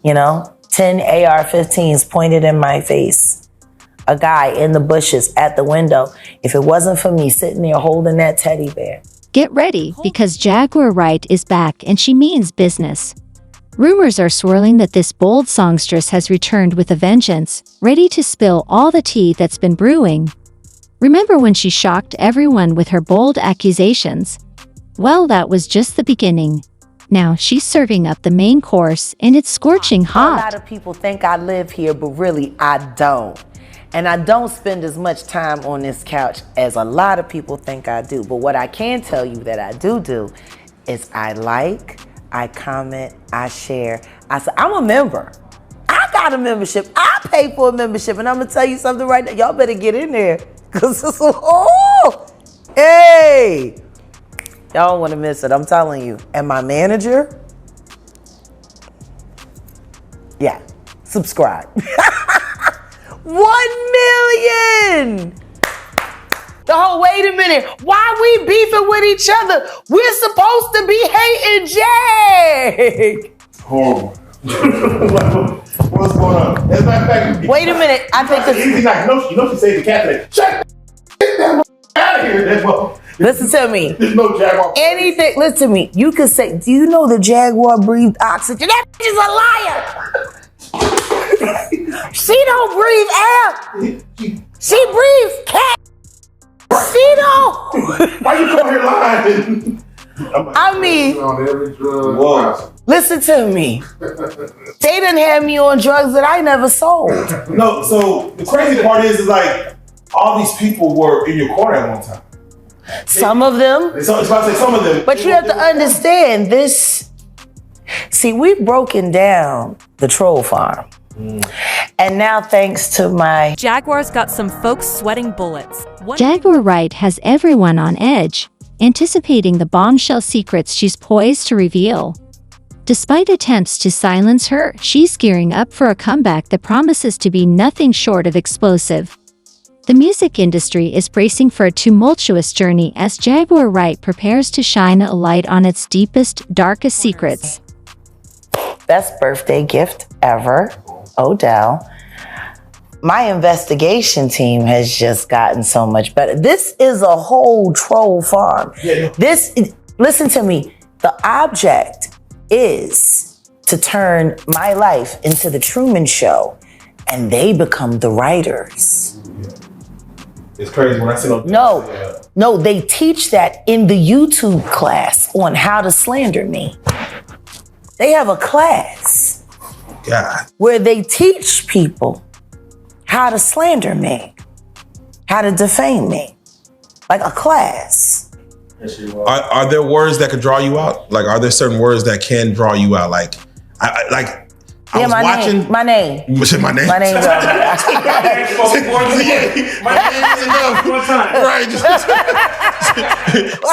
You know, 10 AR-15s pointed in my face. A guy in the bushes at the window. If it wasn't for me sitting there holding that teddy bear. Get ready, because Jaguar Wright is back and she means business. Rumors are swirling that this bold songstress has returned with a vengeance, ready to spill all the tea that's been brewing. Remember when she shocked everyone with her bold accusations? Well, that was just the beginning. Now she's serving up the main course and it's scorching hot. A lot of people think I live here, but really I don't. And I don't spend as much time on this couch as a lot of people think I do. But what I can tell you that I do is I like, I comment, I share. I'm a member. I got a membership. I pay for a membership. And I'm going to tell you something right now. Y'all better get in there. Because it's hey. Y'all don't want to miss it. I'm telling you. And my manager, yeah, subscribe. 1 million! Wait a minute. Why we beefing with each other? We're supposed to be hating Jag. Horrible. What's going on? Wait a minute. I think he's like, you know she saved the cat today. Shut the out of here. Listen to me. There's no Jaguar. Anything, listen to me. You could say, do you know the Jaguar breathed oxygen? That bitch is a liar. She don't breathe air. She breathes cat. She don't. Why you come here lying? I mean, Whoa. Listen to me. They done had me on drugs that I never sold. No, so the crazy part is like all these people were in your corner at one time. Some of them. So it's about to say some of them. But you have to understand this. See, we've broken down the troll farm. And now thanks to my Jaguar's got some folks sweating bullets. Jaguar Wright has everyone on edge, anticipating the bombshell secrets she's poised to reveal. Despite attempts to silence her, she's gearing up for a comeback that promises to be nothing short of explosive. The music industry is bracing for a tumultuous journey as Jaguar Wright prepares to shine a light on its deepest, darkest secrets. best birthday gift ever, Odell. My investigation team has just gotten so much better. This is a whole troll farm. Listen to me. The object is to turn my life into the Truman Show, and they become the writers. It's crazy when I see them. No, they teach that in the YouTube class on how to slander me. They have a class where they teach people how to slander me, how to defame me, like a class. Are there words that could draw you out? Like, are there certain words that can draw you out? Like, I was watching. My name. Was it my name? My name. My name is enough. One time. Right.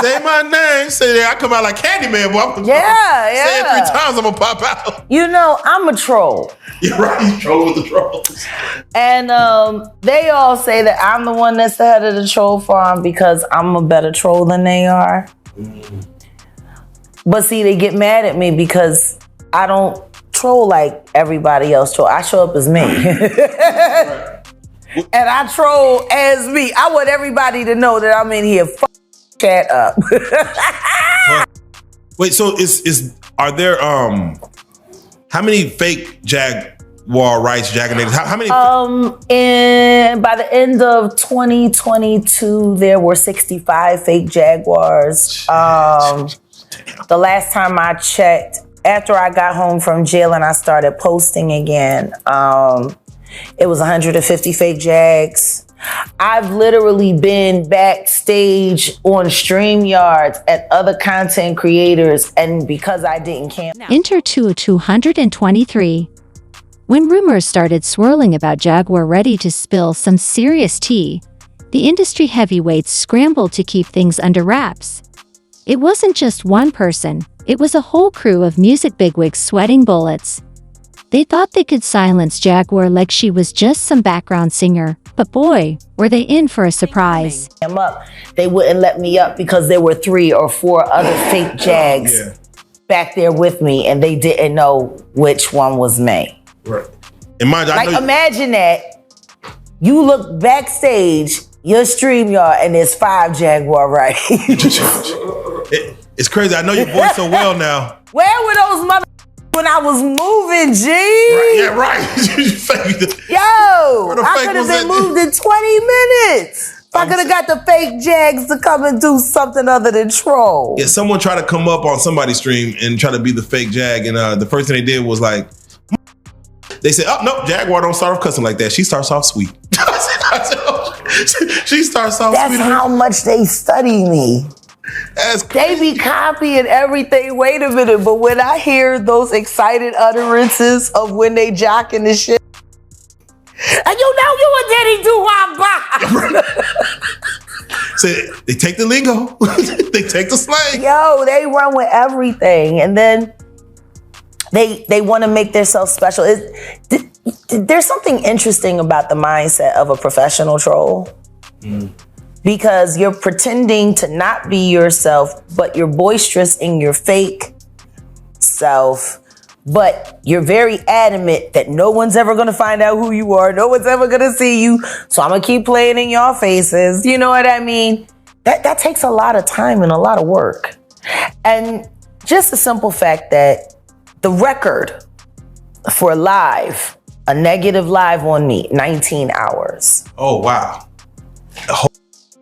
Say my name. Say that. I come out like Candyman, boy. Say it 3 times, I'm gonna pop out. You know, I'm a troll. You're right. You troll with the trolls. And they all say that I'm the one that's the head of the troll farm because I'm a better troll than they are. But see, they get mad at me because I don't troll like everybody else troll. I show up as me. And I troll as me. I want everybody to know that I'm in here chat up. Wait, so are there how many fake Jaguar Wrights, Jaganators? How many? And by the end of 2022, there were 65 fake Jaguars. The last time I checked, after I got home from jail and I started posting again, it was 150 fake Jags. I've literally been backstage on StreamYards at other content creators, and because I didn't cancel. Enter 223. When rumors started swirling about Jaguar ready to spill some serious tea, the industry heavyweights scrambled to keep things under wraps. It wasn't just one person, it was a whole crew of music bigwigs sweating bullets. They thought they could silence Jaguar like she was just some background singer, but boy, were they in for a surprise. They wouldn't let me up because there were 3 or 4 other fake Jags back there with me and they didn't know which one was me. Right. And mind you, like, imagine that you look backstage, your StreamYard, and there's 5 Jaguar Wright. It's crazy. I know your voice so well now. Where were those mother when I was moving, G? Right, yeah, right. Yo, I could have been moved in 20 minutes. If I could have got the fake Jags to come and do something other than troll. Yeah, someone tried to come up on somebody's stream and try to be the fake Jag, and the first thing they did was like, they said, "Oh no, Jaguar don't start off cussing like that. She starts off sweet." She starts off That's sweet. That's how much they study me. That's crazy. They be copying everything. Wait a minute, but when I hear those excited utterances of when they jocking the shit, and you know you a Diddy do So they take the lingo, they take the slang. Yo, they run with everything, and then they want to make themselves special. There's something interesting about the mindset of a professional troll. Because you're pretending to not be yourself, but you're boisterous in your fake self. But you're very adamant that no one's ever gonna find out who you are. No one's ever gonna see you. So I'm gonna keep playing in your faces. You know what I mean? That takes a lot of time and a lot of work. And just the simple fact that the record for live, a negative live on me, 19 hours. Oh, wow. A whole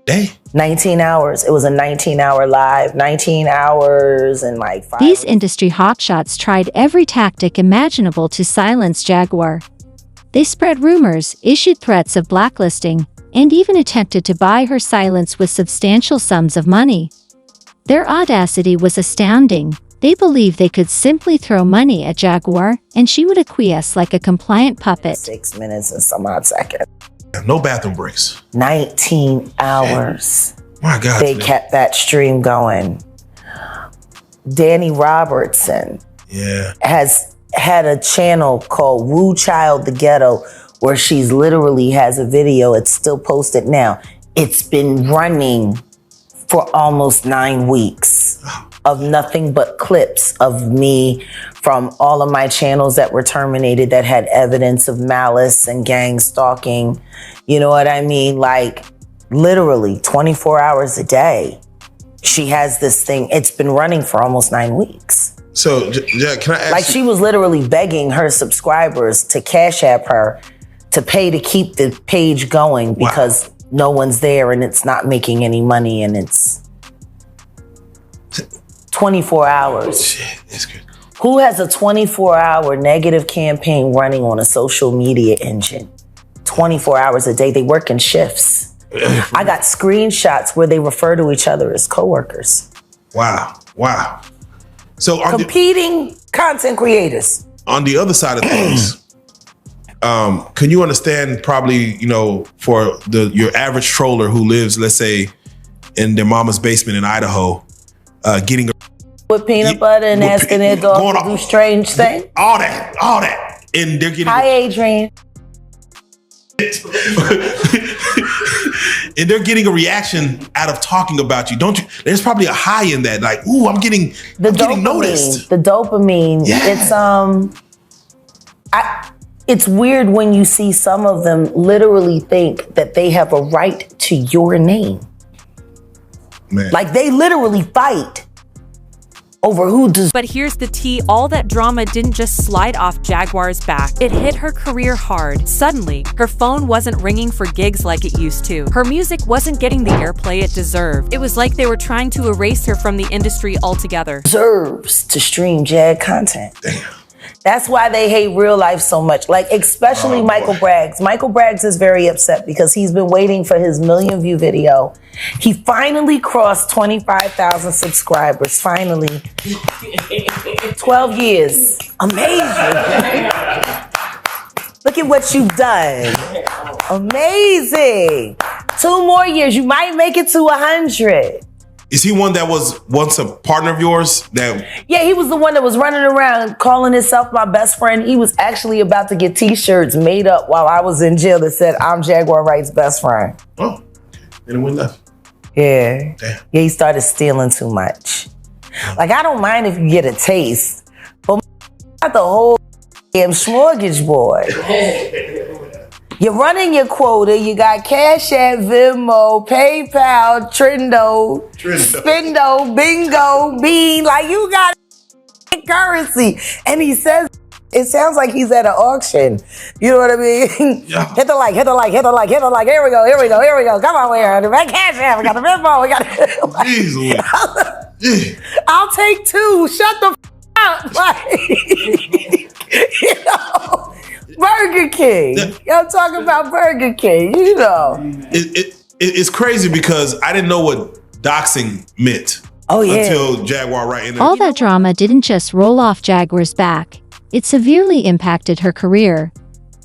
day? 19 hours. It was a 19-hour live, 19 hours and like 5. These industry hotshots tried every tactic imaginable to silence Jaguar. They spread rumors, issued threats of blacklisting, and even attempted to buy her silence with substantial sums of money. Their audacity was astounding. They believed they could simply throw money at Jaguar, and she would acquiesce like a compliant puppet. 6 minutes and some odd seconds. No bathroom breaks. 19 hours. My God. They kept that stream going. Danny Robertson has had a channel called Woo Child the Ghetto where she's literally has a video. It's still posted now. It's been running for almost 9 weeks of nothing but clips of me from all of my channels that were terminated that had evidence of malice and gang stalking. You know what I mean? Like literally 24 hours a day. She has this thing. It's been running for almost 9 weeks. So, Jack, can I ask Like she was literally begging her subscribers to Cash App her to pay to keep the page going because no one's there and it's not making any money and it's 24 hours. Shit, that's good. Who has a 24-hour negative campaign running on a social media engine? 24 hours a day. They work in shifts. I got screenshots where they refer to each other as coworkers. Wow. So competing content creators. On the other side of things, can you understand probably, for your average troller who lives, let's say, in their mama's basement in Idaho, getting with peanut butter and asking their dog to do strange things? All that. And they're getting... Hi, Adrian. And they're getting a reaction out of talking about you, don't you? There's probably a high in that, like, ooh, I'm getting noticed. The dopamine. Yeah. It's weird when you see some of them literally think that they have a right to your name. Man. Like they literally fight over who does. But here's the tea, all that drama didn't just slide off Jaguar's back. It hit her career hard. Suddenly, her phone wasn't ringing for gigs like it used to. Her music wasn't getting the airplay it deserved. It was like they were trying to erase her from the industry altogether. Deserves to stream Jag content. Damn. That's why they hate real life so much. Like, especially Michael Braggs. Michael Braggs is very upset because he's been waiting for his 1 million view video. He finally crossed 25,000 subscribers. Finally. 12 years. Amazing. Look at what you've done. Amazing. 2 more years. You might make it to 100. Is he one that was once a partner of yours? Yeah, he was the one that was running around calling himself my best friend. He was actually about to get t-shirts made up while I was in jail that said, I'm Jaguar Wright's best friend. Oh, and it went left. Yeah. Damn. Yeah, he started stealing too much. Like, I don't mind if you get a taste, but not the whole damn smorgasbord. You're running your quota. You got Cash App, Venmo, PayPal, Trendo, Spindo, Bingo, Bean. Like, you got currency. And he says, it sounds like he's at an auction. You know what I mean? Yeah. Hit the like, hit the like, hit the like, hit the like. Here we go, here we go, here we go. Come on, we got the Cash App, we got the Venmo, we got the... I'll take 2. Shut the up. Like, you know, Burger King. I'm talking about Burger King, you know. It's crazy because I didn't know what doxing meant. Oh, yeah. Until Jaguar Wright. All that drama didn't just roll off Jaguar's back. It severely impacted her career.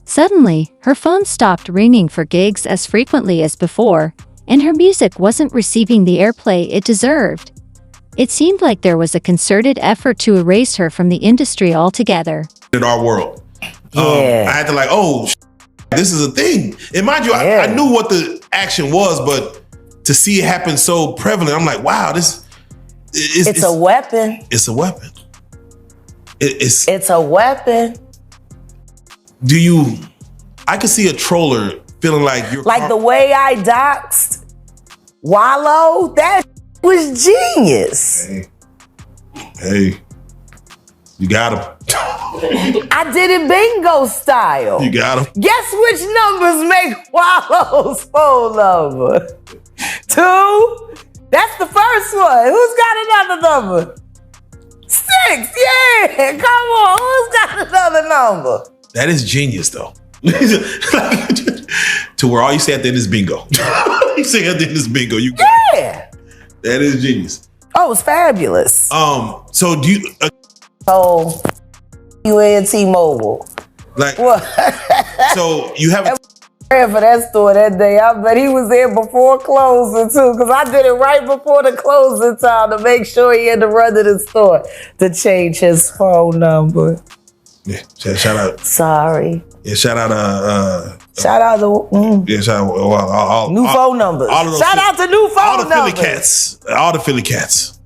Suddenly, her phone stopped ringing for gigs as frequently as before, and her music wasn't receiving the airplay it deserved. It seemed like there was a concerted effort to erase her from the industry altogether. In our world. Yeah. I had to this is a thing. And mind you, I knew what the action was, but to see it happen so prevalent, I'm like, wow, it's a weapon. It's a weapon. It's a weapon. I could see a troller feeling like you're... Like the way I doxed Wallow, that was genius. Hey, you got him. I did it bingo style. You got him. Guess which numbers make Wallow's phone number? 2? That's the first one. Who's got another number? 6. Yeah, come on. Who's got another number? That is genius, though. To where all you say at the end is bingo. You say at the end is bingo. Yeah. That is genius. Oh, it's fabulous. So do you... you and T-Mobile. Like... What? So you have... For that store that day. I bet he was there before closing too, because I did it right before the closing time to make sure he had to run to the store to change his phone number. Yeah, shout out. Sorry. Yeah, shout out. Shout out to yeah, shout out all new phone numbers. Shout out to new phone numbers. All the Philly cats. All the Philly cats.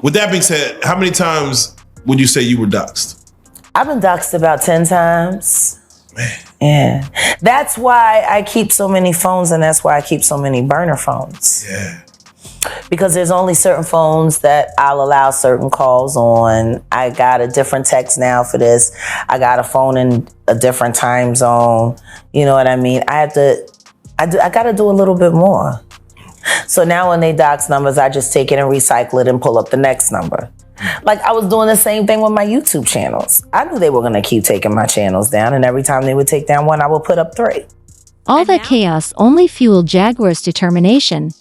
With that being said, how many times would you say you were doxxed? I've been doxxed about 10 times. Man. Yeah. That's why I keep so many phones, and that's why I keep so many burner phones. Yeah. Because there's only certain phones that I'll allow certain calls on. I got a different text now for this. I got a phone in a different time zone. You know what I mean? I got to do a little bit more. So now when they dox numbers, I just take it and recycle it and pull up the next number. Like I was doing the same thing with my YouTube channels. I knew they were going to keep taking my channels down, and every time they would take down one, I would put up 3. All that chaos only fueled Jaguar's determination.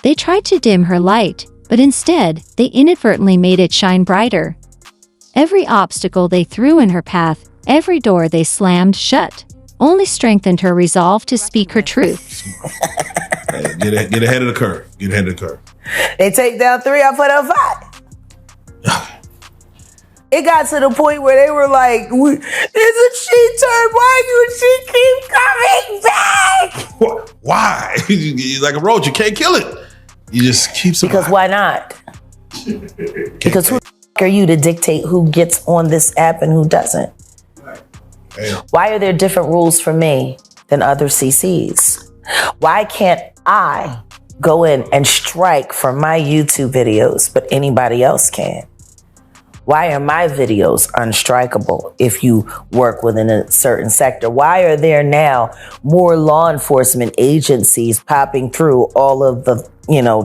They tried to dim her light, but instead, they inadvertently made it shine brighter. Every obstacle they threw in her path, every door they slammed shut, only strengthened her resolve to speak her truth. Get ahead of the curve. Get ahead of the curve. They take down 3, I put up 5. It got to the point where they were like, "Isn't she turn? Why do she keep coming back?" Why? Like a roach, you can't kill it. You just keep surviving. Because why not? Because who are you to dictate who gets on this app and who doesn't? Damn. Why are there different rules for me than other CCs? Why can't I go in and strike for my YouTube videos, but anybody else can? Why are my videos unstrikable if you work within a certain sector? Why are there now more law enforcement agencies popping through all of the,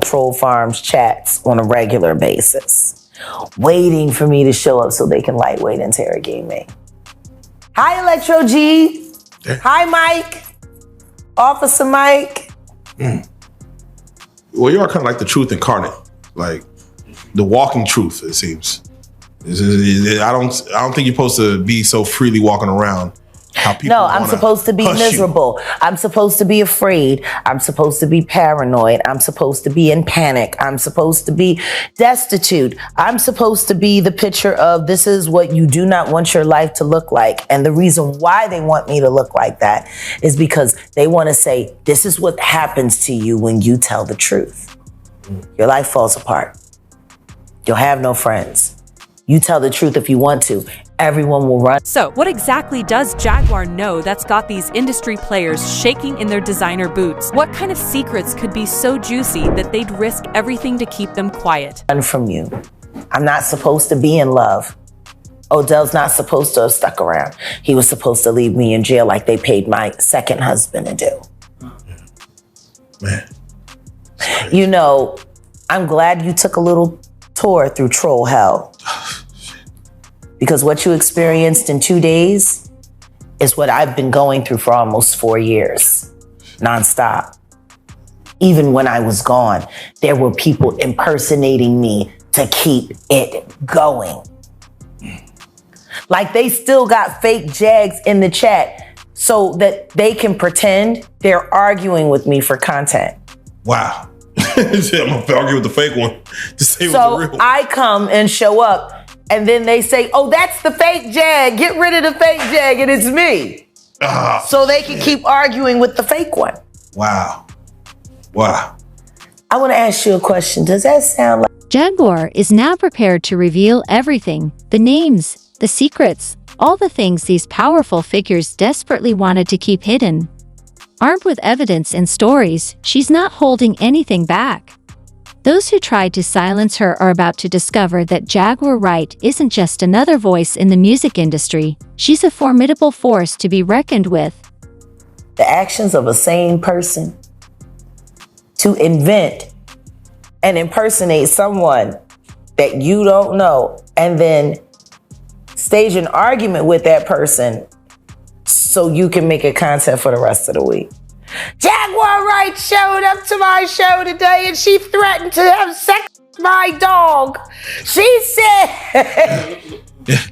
troll farms chats on a regular basis, waiting for me to show up so they can lightweight interrogate me? Hi, Electro G. Yeah. Hi, Mike. Officer Mike. Well, you are kind of like the truth incarnate, like the walking truth, it seems. I don't think you're supposed to be so freely walking around. How people No, I'm supposed to be miserable. I'm supposed to be afraid. I'm supposed to be paranoid. I'm supposed to be in panic. I'm supposed to be destitute. I'm supposed to be the picture of this is what you do not want your life to look like. And the reason why they want me to look like that is because they want to say, this is what happens to you when you tell the truth. Your life falls apart. You'll have no friends. You tell the truth if you want to. Everyone will run. So, what exactly does Jaguar know that's got these industry players shaking in their designer boots? What kind of secrets could be so juicy that they'd risk everything to keep them quiet? Run from you. I'm not supposed to be in love. Odell's not supposed to have stuck around. He was supposed to leave me in jail like they paid my second husband to do. Man. You know, I'm glad you took a little tour through troll hell. Because what you experienced in 2 days is what I've been going through for almost 4 years, nonstop. Even when I was gone, there were people impersonating me to keep it going. Like they still got fake Jags in the chat so that they can pretend they're arguing with me for content. Wow. I'm gonna argue with the fake one to say what's the So real one. I come and show up and then they say, oh, that's the fake Jag. Get rid of the fake Jag and it's me. So they can keep arguing with the fake one. Wow. Wow. I want to ask you a question. Does that sound like Jaguar is now prepared to reveal everything, the names, the secrets, all the things these powerful figures desperately wanted to keep hidden. Armed with evidence and stories, she's not holding anything back. Those who tried to silence her are about to discover that Jaguar Wright isn't just another voice in the music industry, she's a formidable force to be reckoned with. the actions of a sane person to invent and impersonate someone that you don't know and then stage an argument with that person so you can make a content for the rest of the week? Jaguar Wright showed up to my show today and she threatened to have sex with my dog. She said,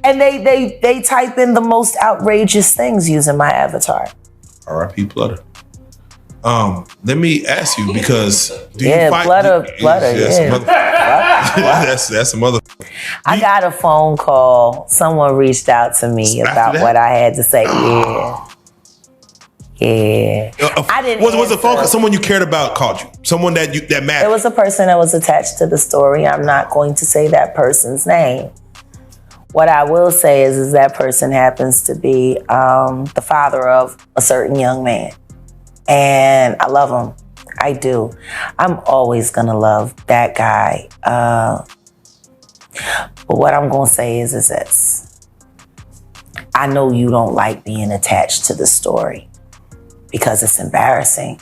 and they type in the most outrageous things using my avatar. R.I.P. Plutter. Let me ask you, because do Yeah, you fight? Plutter, yeah. That's a mother. I got a phone call. Someone reached out to me After about that? what I had to say. Yeah. I didn't Was a phone call? answer. Someone you cared about called you. Someone that mattered. There was a person that was attached to the story. I'm not going to say that person's name. What I will say is that person happens to be the father of a certain young man. And I love him. I do. I'm always going to love that guy. But what I'm going to say is this. I know you don't like being attached to the story because it's embarrassing.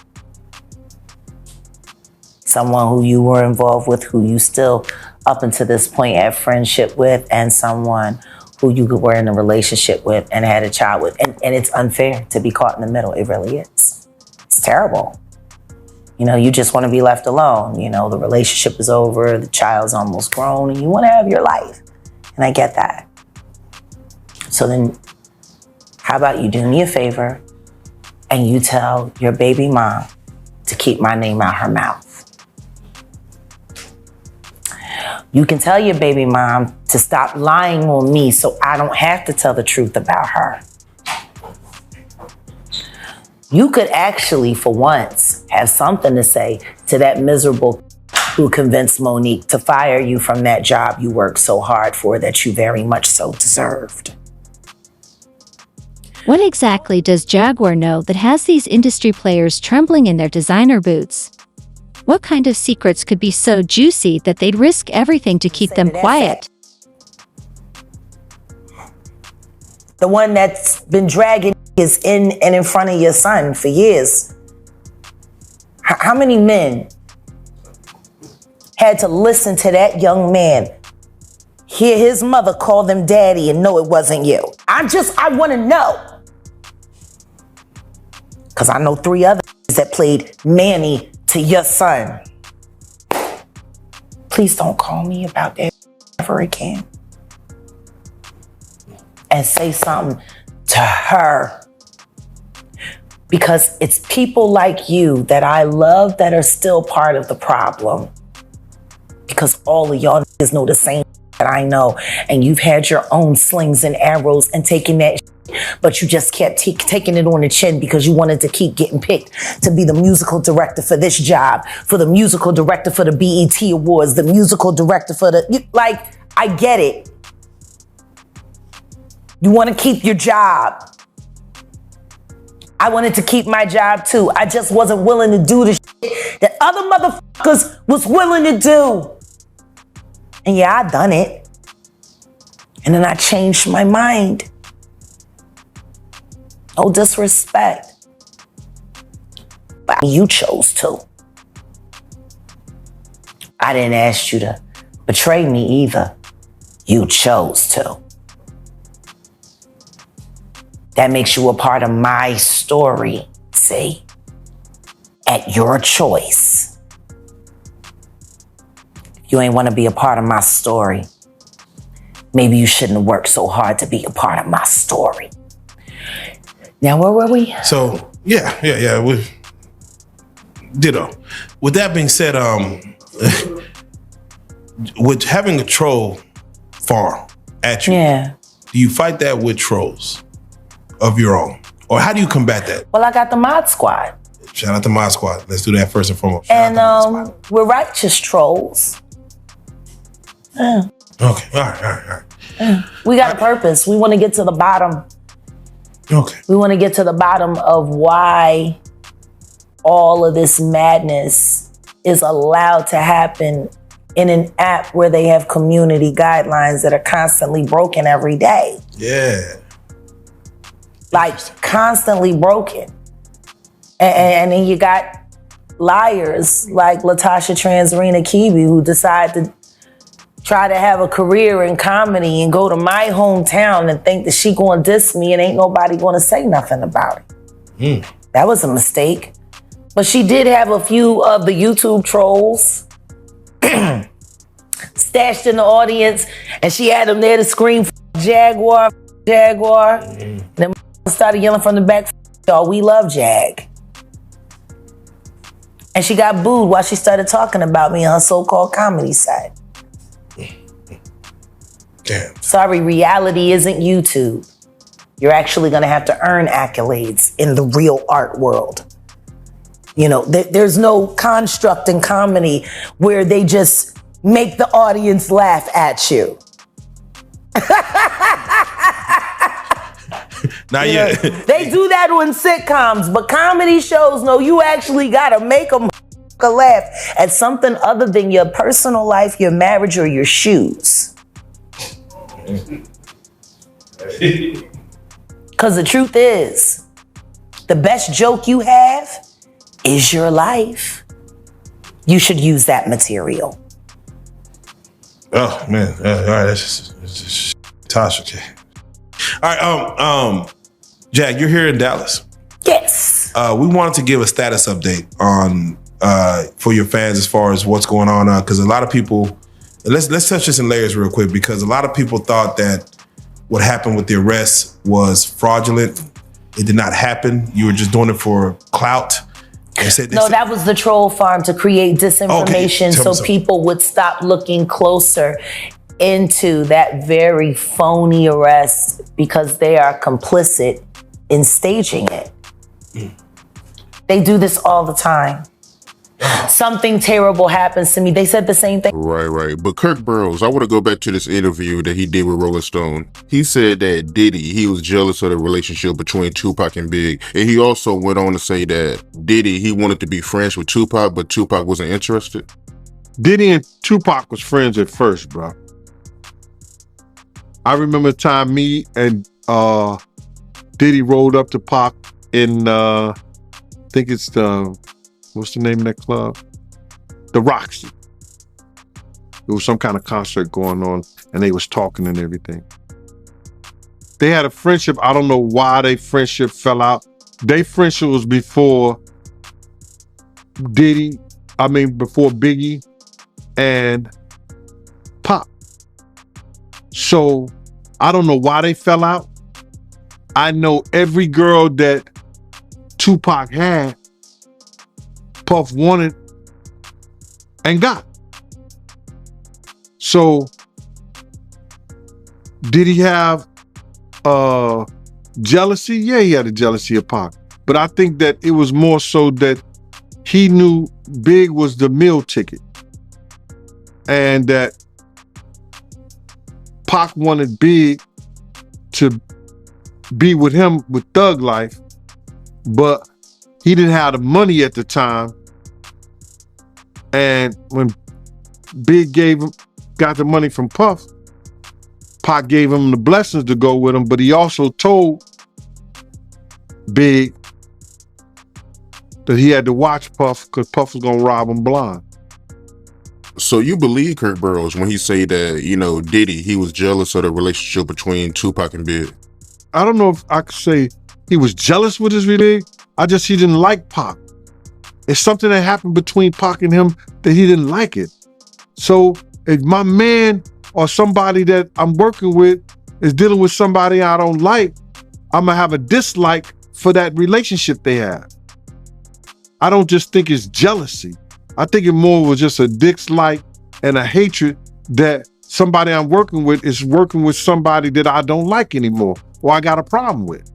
Someone who you were involved with, who you still up until this point had friendship with, and someone who you were in a relationship with and had a child with. And it's unfair to be caught in the middle. It really is. It's terrible. You know, you just want to be left alone. You know, the relationship is over, the child's almost grown, and you want to have your life. And I get that. So then, how about you do me a favor and you tell your baby mom to keep my name out her mouth. You can tell your baby mom to stop lying on me so I don't have to tell the truth about her. You could actually, for once, have something to say to that miserable who convinced Monique to fire you from that job you worked so hard for that you very much so deserved. What exactly does Jaguar know that has these industry players trembling in their designer boots? What kind of secrets could be so juicy that they'd risk everything to keep them quiet? The one that's been dragging is in and in front of your son for years. How many men had to listen to that young man hear his mother call them daddy and know it wasn't you? I want to know. Because I know 3 others that played Manny to your son. Please don't call me about that ever again. And say something to her. Because it's people like you that I love that are still part of the problem. Because all of y'all niggas know the same that I know. And you've had your own slings and arrows and taking that But you just kept taking it on the chin because you wanted to keep getting picked to be the musical director for this job, for the musical director for the BET Awards, the musical director for I get it. You want to keep your job. I wanted to keep my job too. I just wasn't willing to do the shit that other motherfuckers was willing to do. And yeah, I done it. And then I changed my mind. No disrespect. But you chose to. I didn't ask you to betray me either. You chose to. That makes you a part of my story, see? At your choice. If you ain't want to be a part of my story, maybe you shouldn't have worked so hard to be a part of my story. Now, where were we? So, yeah. Ditto. With that being said, with having a troll farm at you, do you fight that with trolls of your own? Or how do you combat that? Well, I got the Mod Squad. Shout out to Mod Squad. Let's do that first and foremost. And we're righteous trolls. Yeah. Okay, all right. Yeah. We got a purpose. We want to get to the bottom. Okay. We want to get to the bottom of why all of this madness is allowed to happen in an app where they have community guidelines that are constantly broken every day. Yeah. Like constantly broken. And then you got liars like Latasha Transrena Kibi who decide to try to have a career in comedy and go to my hometown and think that she gonna diss me and ain't nobody gonna say nothing about it. That was a mistake. But she did have a few of the YouTube trolls stashed in the audience, and she had them there to scream, Jaguar. And then started yelling from the back, y'all, we love Jag. And she got booed while she started talking about me on her so-called comedy side. Damn. Sorry, reality isn't YouTube. You're actually gonna have to earn accolades in the real art world. You know, there's no construct in comedy where they just make the audience laugh at you. Not yet. They do that on sitcoms, but comedy shows, no, you actually gotta make them laugh at something other than your personal life, your marriage, or your shoes. Because the truth is, the best joke you have is your life. You should use that material. Oh man! All right, that's just Tasha. Okay. All right, Jack, you're here in Dallas. Yes. We wanted to give a status update on for your fans as far as what's going on because a lot of people. Let's touch this in layers real quick because a lot of people thought that what happened with the arrest was fraudulent. It did not happen. You were just doing it for clout. That was the troll farm to create disinformation so people would stop looking closer into that very phony arrest because they are complicit in staging it. They do this all the time. Something terrible happens to me. They said the same thing. Right. But Kirk Burrows, I want to go back to this interview that he did with Rolling Stone. He said that Diddy, he was jealous of the relationship between Tupac and Big. And he also went on to say that Diddy, he wanted to be friends with Tupac, but Tupac wasn't interested. Diddy and Tupac was friends at first, bro. I remember the time me and Diddy rolled up to Pac in, I think it's what's the name of that club? The Roxy. There was some kind of concert going on and they was talking and everything. They had a friendship. I don't know why their friendship fell out. Their friendship was before before Biggie and Pop. So I don't know why they fell out. I know every girl that Tupac had, Puff wanted and got. So did he have Jealousy? Yeah, he had a jealousy of Pac. But I think that it was more so that he knew Big was the meal ticket. And that Pac wanted Big to be with him with Thug Life, but he didn't have the money at the time. And when Big got the money from Puff, Pac gave him the blessings to go with him, but he also told Big that he had to watch Puff because Puff was gonna rob him blind. So you believe Kurt Burrows when he say that, you know, Diddy, he was jealous of the relationship between Tupac and Big? I don't know if I could say he was jealous with his Big. He didn't like Pac. It's something that happened between Pac and him that he didn't like it. So if my man or somebody that I'm working with is dealing with somebody I don't like, I'm gonna have a dislike for that relationship they have. I don't just think it's jealousy. I think it more was just a dislike and a hatred that somebody I'm working with is working with somebody that I don't like anymore or I got a problem with.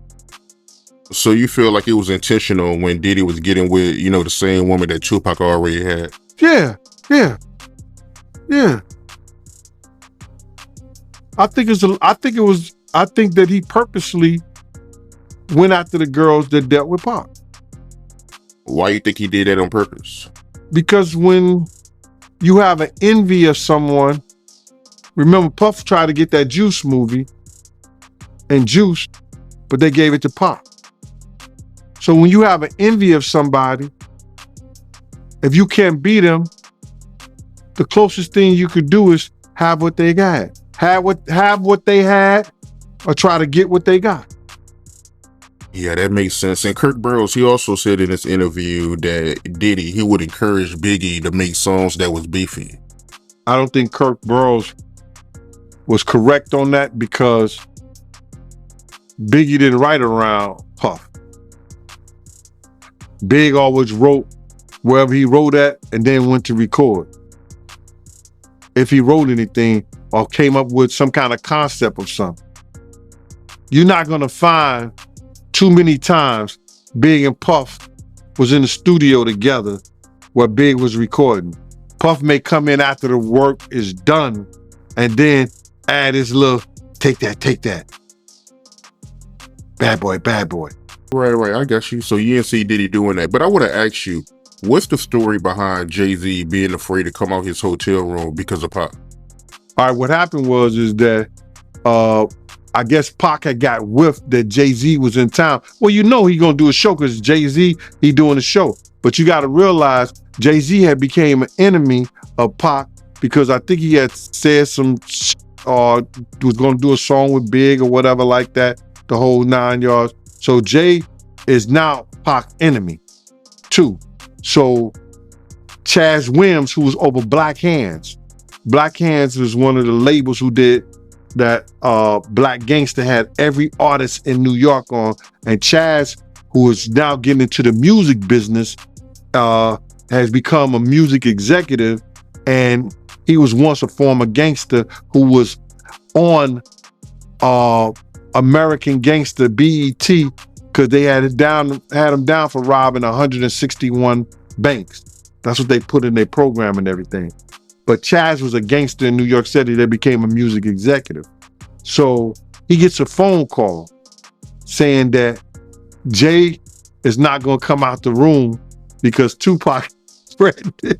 So you feel like it was intentional when Diddy was getting with, you know, the same woman that Tupac already had? Yeah. I think that he purposely went after the girls that dealt with Pac. Why you think he did that on purpose? Because when you have an envy of someone, remember Puff tried to get that Juice movie and Juice, but they gave it to Pac. So when you have an envy of somebody, if you can't beat them, the closest thing you could do is have what they got. Have what they had or try to get what they got. Yeah, that makes sense. And Kurt Burrows, he also said in this interview that Diddy, he would encourage Biggie to make songs that was beefy. I don't think Kurt Burrows was correct on that because Biggie didn't write around Puff. Big always wrote wherever he wrote at and then went to record. If he wrote anything or came up with some kind of concept of something. You're not gonna find too many times Big and Puff was in the studio together where Big was recording. Puff may come in after the work is done and then add his little, take that. Bad boy. Right, I got you. So you didn't see Diddy doing that. But I want to ask you, what's the story behind Jay Z being afraid to come out his hotel room because of Pac? All right, what happened is that I guess Pac had got whiff that Jay Z was in town. Well, you know he gonna do a show because Jay Z, he doing a show. But you gotta realize Jay Z had became an enemy of Pac because I think he had said some was gonna do a song with Big or whatever like that, the whole 9 yards. So Jay is now Pac's enemy too. So Chaz Williams, who was over Black Hands. Black Hands was one of the labels who did that Black Gangsta had every artist in New York on. And Chaz, who is now getting into the music business, has become a music executive. And he was once a former gangster who was on American Gangster BET because they had him down for robbing 161 banks. That's what they put in their program and everything. But Chaz was a gangster in New York City that became a music executive. So he gets a phone call saying that Jay is not gonna come out the room because Tupac threatened him.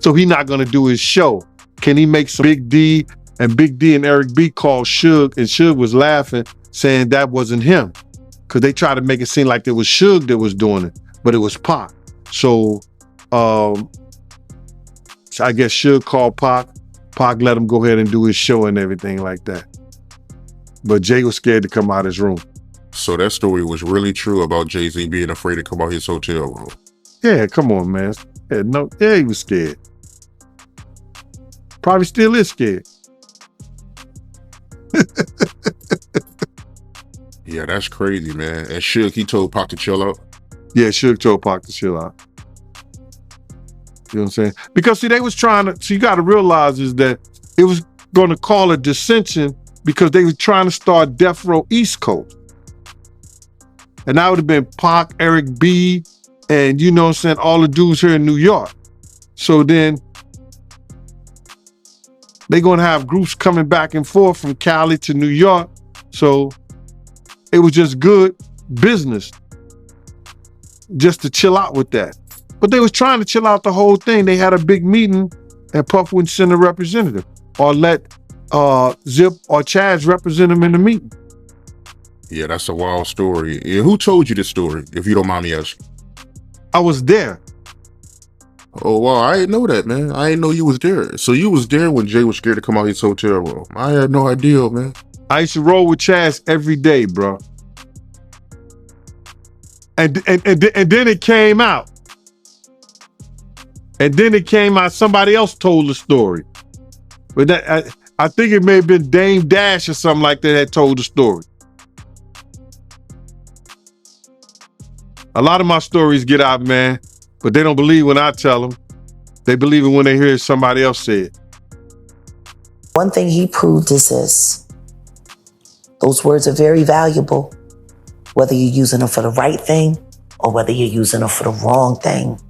So he's not gonna do his show. Can he make some Big D and Eric B called Suge, and Suge was laughing, saying that wasn't him. Cause they tried to make it seem like it was Suge that was doing it, but it was Pac. So I guess Suge called Pac. Pac let him go ahead and do his show and everything like that. But Jay was scared to come out his room. So that story was really true about Jay Z being afraid to come out his hotel room. Yeah, come on, man. Yeah, he was scared. Probably still is scared. Yeah, that's crazy, man. And Suge, he told Pac to chill out? Yeah, Suge told Pac to chill out. You know what I'm saying? Because see, they was trying to, so you got to realize is that it was going to call a dissension because they were trying to start Death Row East Coast. And I would have been Pac, Eric B, and you know what I'm saying, all the dudes here in New York. So then they're gonna have groups coming back and forth from Cali to New York. So it was just good business just to chill out with that. But they was trying to chill out the whole thing. They had a big meeting and Puff wouldn't send a representative or let Zip or Chaz represent them in the meeting. Yeah, that's a wild story. Yeah, who told you this story, if you don't mind me asking? I was there. Oh, wow, I didn't know that, man. I didn't know you was there. So you was there when Jay was scared to come out his hotel room. I had no idea, man. I used to roll with Chaz every day, bro. And then it came out. And then it came out, somebody else told the story. But that, I think it may have been Dame Dash or something like that had told the story. A lot of my stories get out, man, but they don't believe when I tell them. They believe it when they hear somebody else say it. One thing he proved is this. Those words are very valuable, whether you're using them for the right thing or whether you're using them for the wrong thing.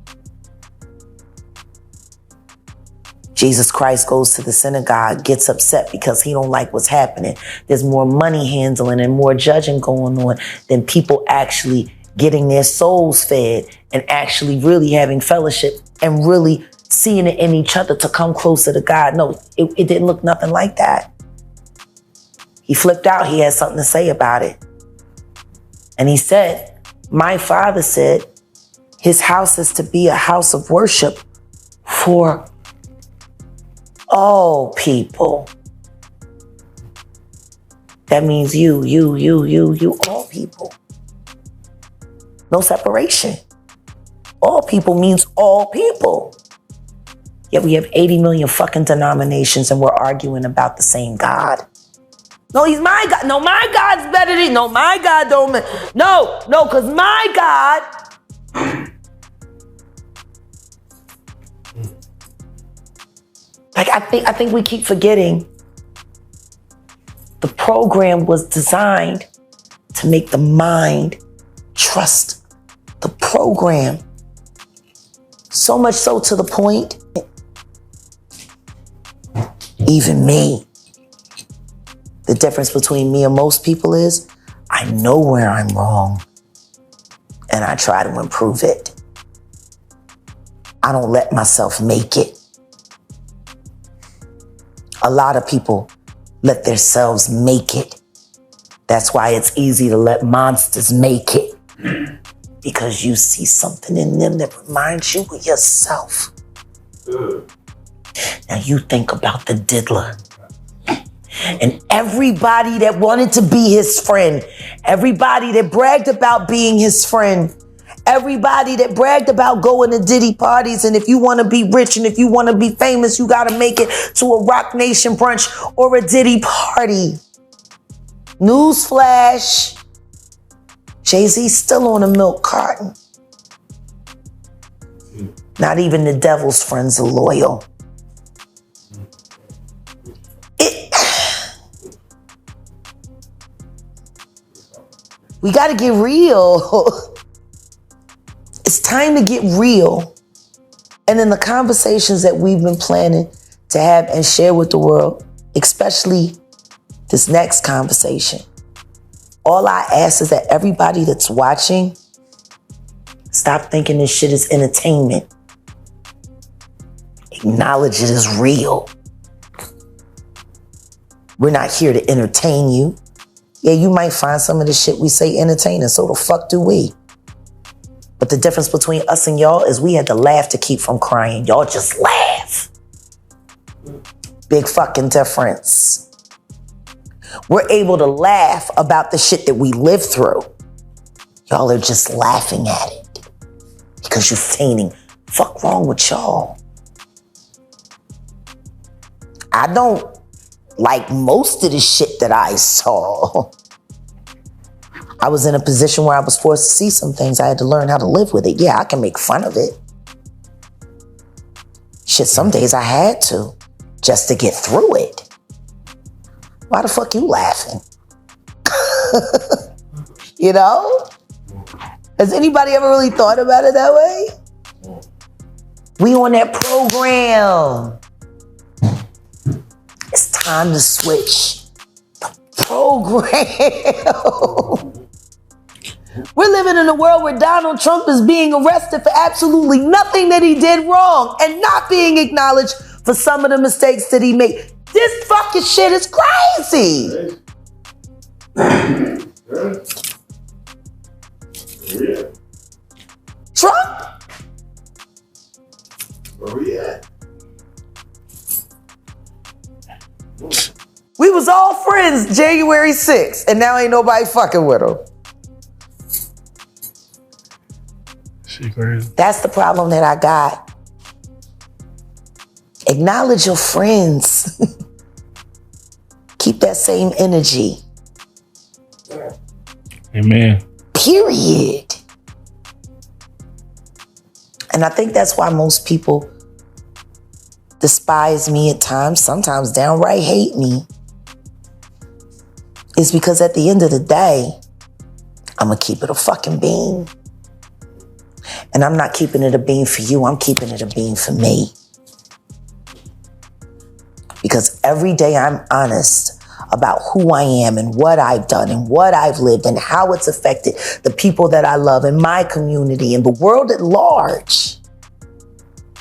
Jesus Christ goes to the synagogue, gets upset because he don't like what's happening. There's more money handling and more judging going on than people actually getting their souls fed and actually really having fellowship and really seeing it in each other to come closer to God. No, it didn't look nothing like that. He flipped out. He had something to say about it. And he said, my father said his house is to be a house of worship for all people. That means you, all people. No separation. All people means all people. Yet we have 80 million fucking denominations and we're arguing about the same God. No, he's my God. No, my God's better than, no, my God don't, no, because my God, like I think we keep forgetting the program was designed to make the mind trust the program. So much so to the point, even me, the difference between me and most people is I know where I'm wrong and I try to improve it. I don't let myself make it. A lot of people let themselves make it. That's why it's easy to let monsters make it. Because you see something in them that reminds you of yourself. Now you think about the diddler. And everybody that wanted to be his friend, everybody that bragged about being his friend, everybody that bragged about going to Diddy parties, and if you want to be rich and if you want to be famous, you got to make it to a Rock Nation brunch or a Diddy party. Newsflash, Jay Z still on a milk carton. Not even the devil's friends are loyal. We got to get real. It's time to get real. And in the conversations that we've been planning to have and share with the world, especially this next conversation, all I ask is that everybody that's watching, stop thinking this shit is entertainment. Acknowledge it as real. We're not here to entertain you. Yeah, you might find some of the shit we say entertaining, so the fuck do we? But the difference between us and y'all is we had to laugh to keep from crying. Y'all just laugh. Big fucking difference. We're able to laugh about the shit that we live through. Y'all are just laughing at it because you're fainting. Fuck wrong with y'all? I don't like most of the shit that I saw. I was in a position where I was forced to see some things. I had to learn how to live with it. Yeah, I can make fun of it. Shit, some days I had to, just to get through it. Why the fuck you laughing? You know? Has anybody ever really thought about it that way? We on that program. It's time to switch the program. We're living in a world where Donald Trump is being arrested for absolutely nothing that he did wrong and not being acknowledged for some of the mistakes that he made. This fucking shit is crazy. Trump? Where we at? We was all friends January 6th, and now ain't nobody fucking with him. Shit crazy. That's the problem that I got. Acknowledge your friends. Keep that same energy. Amen. Period. And I think that's why most people despise me at times, sometimes downright hate me. It's because at the end of the day, I'm gonna keep it a fucking bean. And I'm not keeping it a bean for you, I'm keeping it a bean for me. Because every day I'm honest about who I am and what I've done and what I've lived and how it's affected the people that I love in my community and the world at large.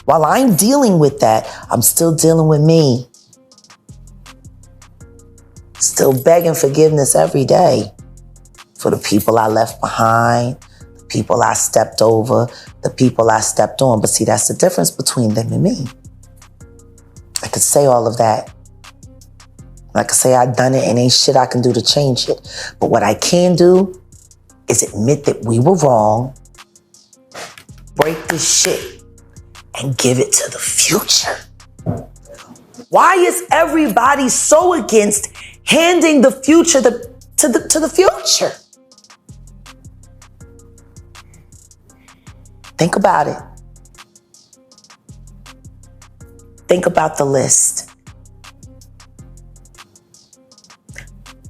While I'm dealing with that, I'm still dealing with me. Still begging forgiveness every day for the people I left behind, the people I stepped over, the people I stepped on. But see, that's the difference between them and me. I could say all of that. I could say I've done it and ain't shit I can do to change it. But what I can do is admit that we were wrong, break this shit, and give it to the future. Why is everybody so against handing the future to the future? Think about it. Think about the list.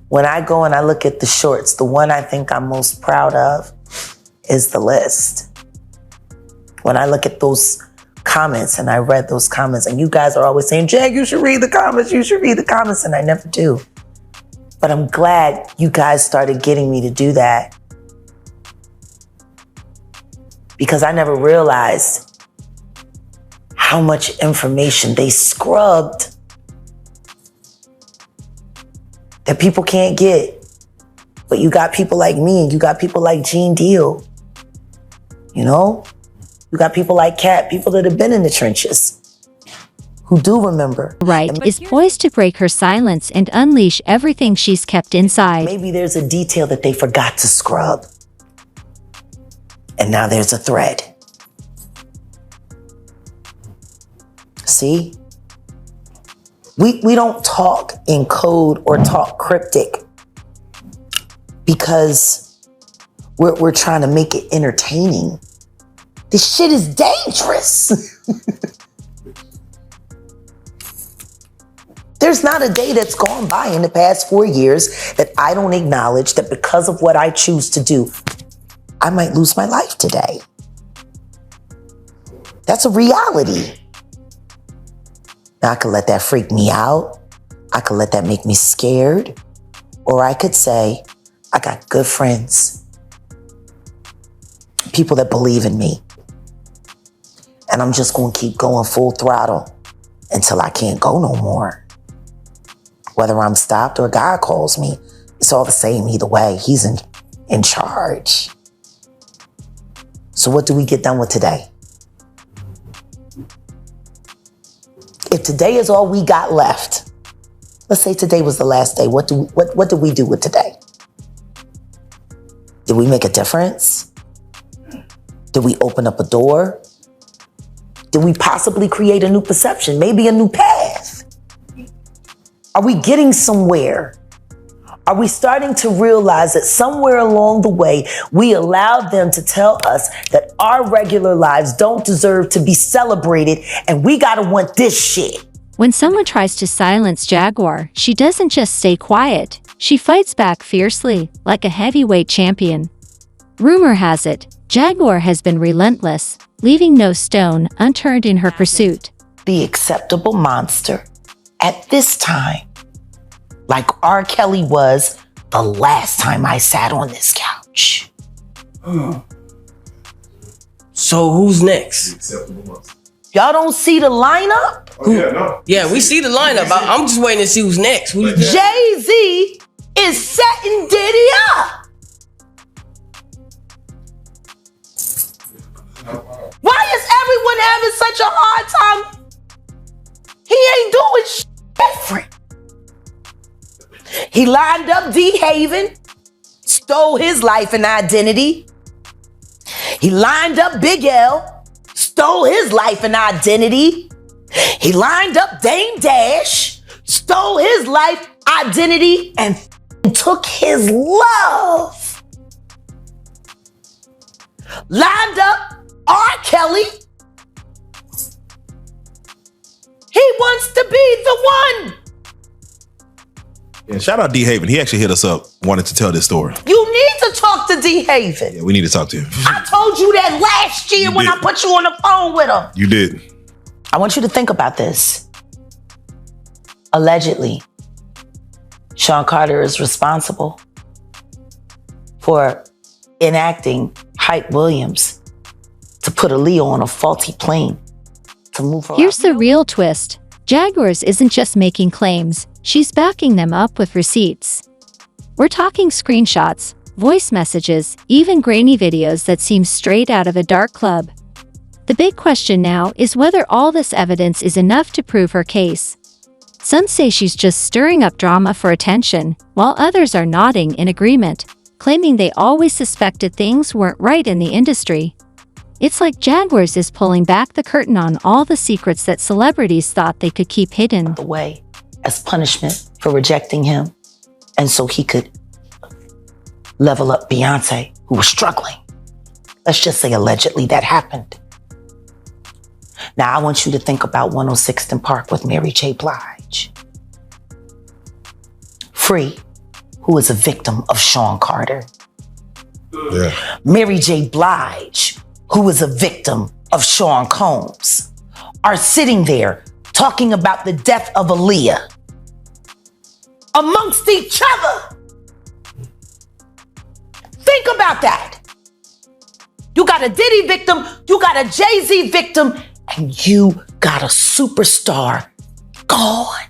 When I go and I look at the shorts, the one I think I'm most proud of is the list. When I look at those comments and I read those comments, and you guys are always saying, Jag, you should read the comments, you should read the comments, and I never do. But I'm glad you guys started getting me to do that, because I never realized how much information they scrubbed that people can't get. But you got people like me, and you got people like Gene Deal. You know? You got people like Kat, people that have been in the trenches, who do remember. Wright is poised to break her silence and unleash everything she's kept inside. Maybe there's a detail that they forgot to scrub. And now there's a thread. See? We don't talk in code or talk cryptic because we're trying to make it entertaining. This shit is dangerous. There's not a day that's gone by in the past 4 years that I don't acknowledge that because of what I choose to do, I might lose my life today. That's a reality. Now, I could let that freak me out. I could let that make me scared. Or I could say, I got good friends, people that believe in me. And I'm just going to keep going full throttle until I can't go no more. Whether I'm stopped or God calls me, it's all the same either way. He's in charge. So what do we get done with today? If today is all we got left, let's say today was the last day, what do we do with today? Did we make a difference? Did we open up a door? Did we possibly create a new perception, maybe a new path? Are we getting somewhere? Are we starting to realize that somewhere along the way, we allowed them to tell us that our regular lives don't deserve to be celebrated and we gotta want this shit? When someone tries to silence Jaguar, she doesn't just stay quiet. She fights back fiercely, like a heavyweight champion. Rumor has it, Jaguar has been relentless, leaving no stone unturned in her pursuit. The acceptable monster at this time, like R. Kelly was the last time I sat on this couch. So who's next? Acceptable monster. Y'all don't see the lineup? Oh, yeah, no. Yeah, we see the lineup. I'm just waiting to see who's next. Who's next? Jay Z is setting Diddy up. Why is everyone having such a hard time? He ain't doing different. He lined up D Haven, stole his life and identity. He lined up Big L, stole his life and identity. He lined up Dame Dash, stole his life, identity, and took his love. Lined up R. Kelly. He wants to be the one. Yeah, shout out D Haven. He actually hit us up, wanted to tell this story. You need to talk to D Haven. Yeah, we need to talk to him. I told you that last year when I put you on the phone with him. You did. I want you to think about this. Allegedly, Sean Carter is responsible for enacting Hype Williams to put Aaliyah on a faulty plane to move her Here's out. the real twist. Jaguars isn't just making claims, she's backing them up with receipts. We're talking screenshots, voice messages, even grainy videos that seem straight out of a dark club. The big question now is whether all this evidence is enough to prove her case. Some say she's just stirring up drama for attention, while others are nodding in agreement, claiming they always suspected things weren't right in the industry. It's like Jaguars is pulling back the curtain on all the secrets that celebrities thought they could keep hidden. The way as punishment for rejecting him, and so he could level up Beyonce, who was struggling. Let's just say allegedly that happened. Now I want you to think about 106th and Park with Mary J. Blige. Free, who is a victim of Sean Carter. Yeah. Mary J. Blige, who is a victim of Sean Combs, are sitting there talking about the death of Aaliyah amongst each other. Think about that. You got a Diddy victim, you got a Jay Z victim, and you got a superstar gone.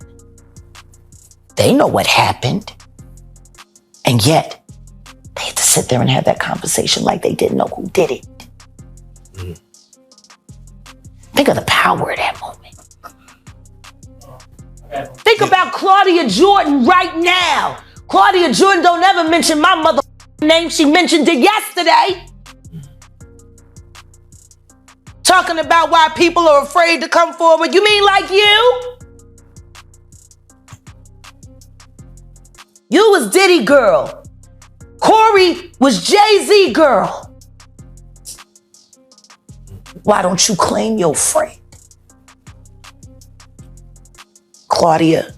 They know what happened. And yet, they had to sit there and have that conversation like they didn't know who did it. Think of the power of that moment. Think about Claudia Jordan right now. Claudia Jordan don't ever mention my mother name. She mentioned it yesterday. Talking about why people are afraid to come forward. You mean like you? You was Diddy girl. Corey was Jay-Z girl. Why don't you claim your friend? Claudia.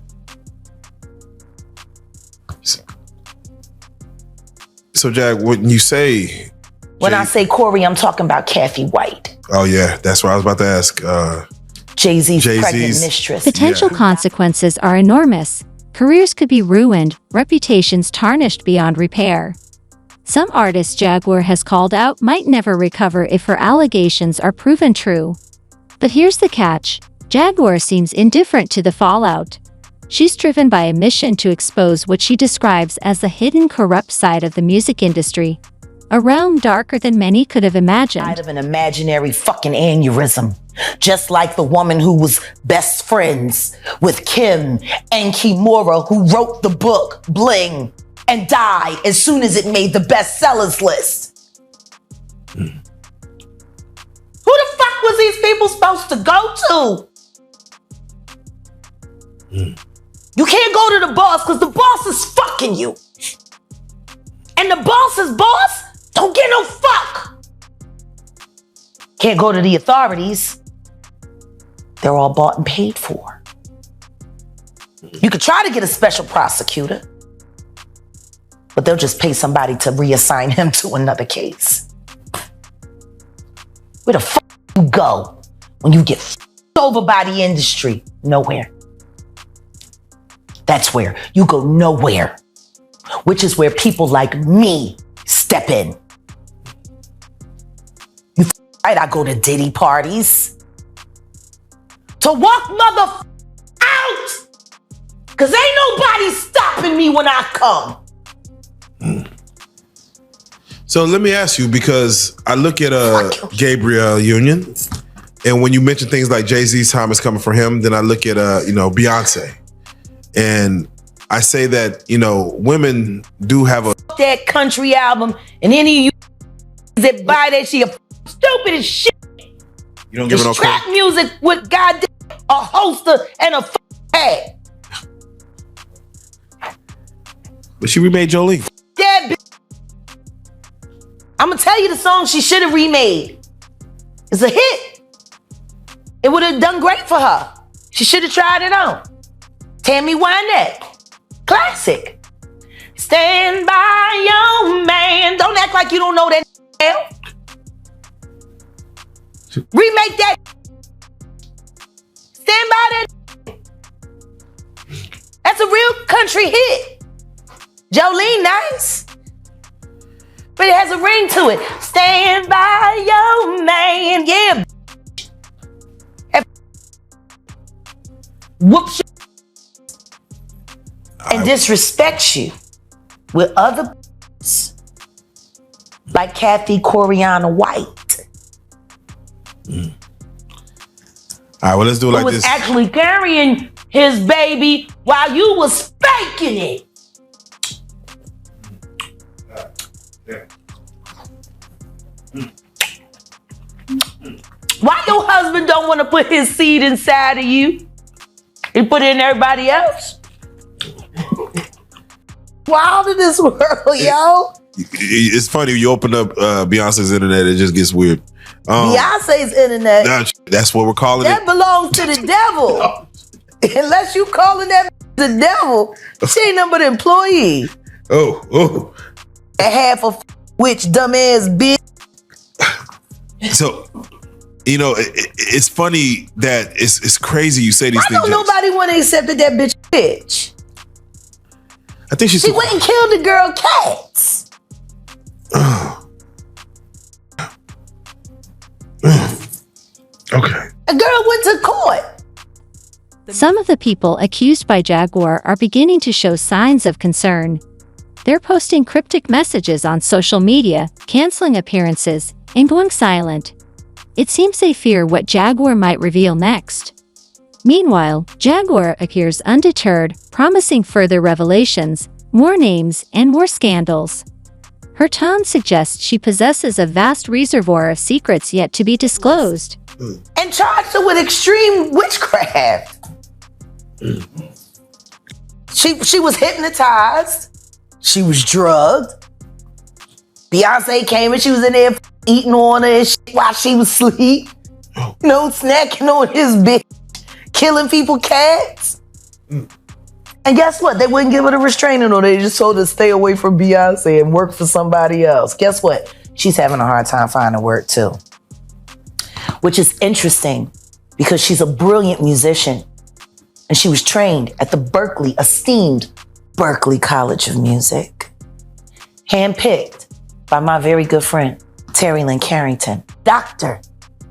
So, Jag, when you say... When I say Corey, I'm talking about Kathy White. Oh, yeah. That's what I was about to ask. Jay-Z's pregnant Jay-Z's mistress. Potential consequences are enormous. Careers could be ruined, reputations tarnished beyond repair. Some artists Jaguar has called out might never recover if her allegations are proven true. But here's the catch. Jaguar seems indifferent to the fallout. She's driven by a mission to expose what she describes as the hidden corrupt side of the music industry. A realm darker than many could have imagined. Of an imaginary fucking aneurysm. Just like the woman who was best friends with Kim and Kimura, who wrote the book Bling and died as soon as it made the bestsellers list. Who the fuck was these people supposed to go to? You can't go to the boss because the boss is fucking you. And the boss's boss don't get no fuck. Can't go to the authorities. They're all bought and paid for. You could try to get a special prosecutor, but they'll just pay somebody to reassign him to another case. Where the fuck you go when you get f***ed over by the industry? Nowhere. That's where you go nowhere. Which is where people like me step in. You right, I go to Diddy parties. To walk mother out! Cause ain't nobody stopping me when I come. So let me ask you, because I look at Gabriel Union, and when you mention things like Jay Z's time is coming for him, then I look at Beyonce, and I say that women do have that country album, and any of you that buy that shit, stupid as shit. You don't give it no trap music with goddamn a holster and a pad. But she remade Jolene. That bitch. I'm gonna tell you the song she should have remade. It's a hit. It would have done great for her. She should have tried it on. Tammy Wynette. Classic. Stand by your man. Don't act like you don't know that hell. Remake that. Stand by that. That's a real country hit. Jolene, nice. But it has a ring to it. Stand by your man. Yeah. Whoops you and disrespects you with other like Kathy Coriana White. All right, well, let's do it like this. Who was actually carrying his baby while you was spanking it. Why your husband don't want to put his seed inside of you? He put it in everybody else? Wild in this world, yo. It's funny, you open up Beyonce's internet, it just gets weird. Beyonce's internet. That's what we're calling that it. That belongs to the devil. Unless you calling that the devil, she ain't nothing but an employee. Oh. And half of which dumbass bitch. So, it's funny that it's crazy you say these things. Why don't nobody want to accept that bitch? I think she went and killed the girl cats. Okay. A girl went to court. Some of the people accused by Jaguar are beginning to show signs of concern. They're posting cryptic messages on social media, canceling appearances, and going silent. It seems they fear what Jaguar might reveal next. Meanwhile, Jaguar appears undeterred, promising further revelations, more names, and more scandals. Her tone suggests she possesses a vast reservoir of secrets yet to be disclosed. And charged her with extreme witchcraft. She was hypnotized. She was drugged. Beyonce came and she was in there eating on her and shit while she was asleep. Snacking on his bitch. Killing people cats. And guess what? They wouldn't give her the restraining order. They just told her to stay away from Beyonce and work for somebody else. Guess what? She's having a hard time finding work too. Which is interesting because she's a brilliant musician. And she was trained at the esteemed Berklee College of Music. Handpicked by my very good friend, Terry Lynn Carrington, Dr.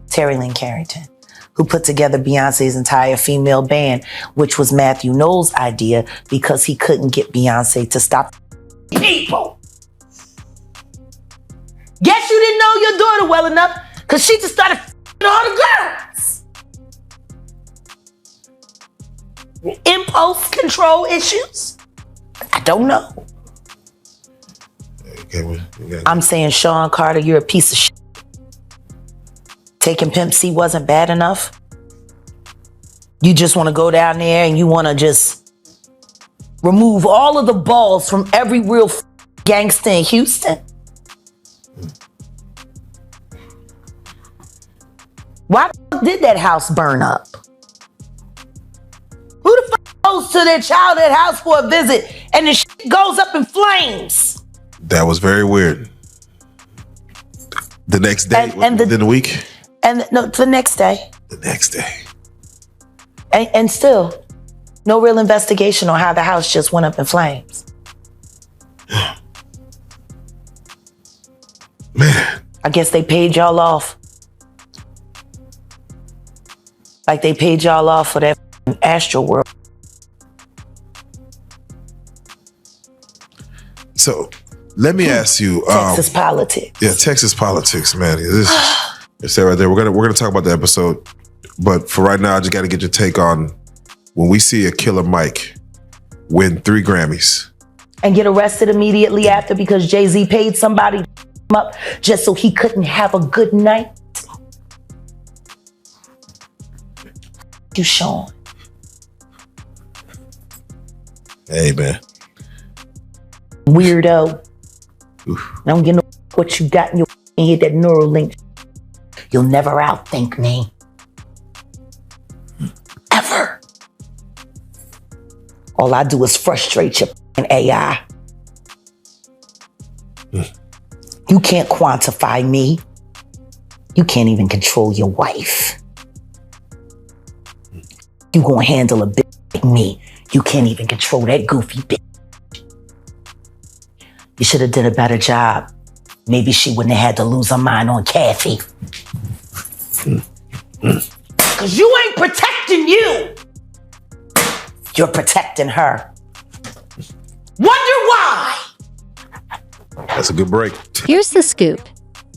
Terry Lynn Carrington, who put together Beyonce's entire female band, which was Matthew Knowles' idea because he couldn't get Beyonce to stop people. Guess you didn't know your daughter well enough because she just started f***ing all the girls. Impulse control issues? I don't know. Okay, I'm saying, Sean Carter, you're a piece of shit. Taking Pimp C wasn't bad enough. You just want to go down there and you want to just remove all of the balls from every real gangster in Houston. Why the fuck did that house burn up? Who the fuck goes to their childhood house for a visit and the shit goes up in flames? That was very weird. The next day, within a week? And no, the next day. The next day. And still, no real investigation on how the house just went up in flames. Man. I guess they paid y'all off. Like they paid y'all off for that Astro World. So, let me ask you. Texas politics. Yeah, Texas politics, man. It's that right there. We're gonna talk about the episode, but for right now, I just got to get your take on when we see a Killer Mike win 3 Grammys And get arrested immediately after because Jay Z paid somebody to him up just so he couldn't have a good night. You, Sean. Hey, man. Weirdo. I don't get no what you got in your head, that Neuralink. You'll never outthink me. Ever. All I do is frustrate your AI. You can't quantify me. You can't even control your wife. You gonna handle a bitch like me. You can't even control that goofy bitch. You should have did a better job. Maybe she wouldn't have had to lose her mind on Kathy. Cause you ain't protecting you. You're protecting her. Wonder why? That's a good break. Here's the scoop.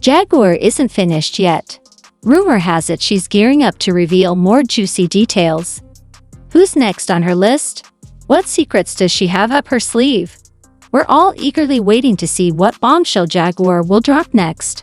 Jaguar isn't finished yet. Rumor has it she's gearing up to reveal more juicy details. Who's next on her list? What secrets does she have up her sleeve? We're all eagerly waiting to see what bombshell Jaguar will drop next.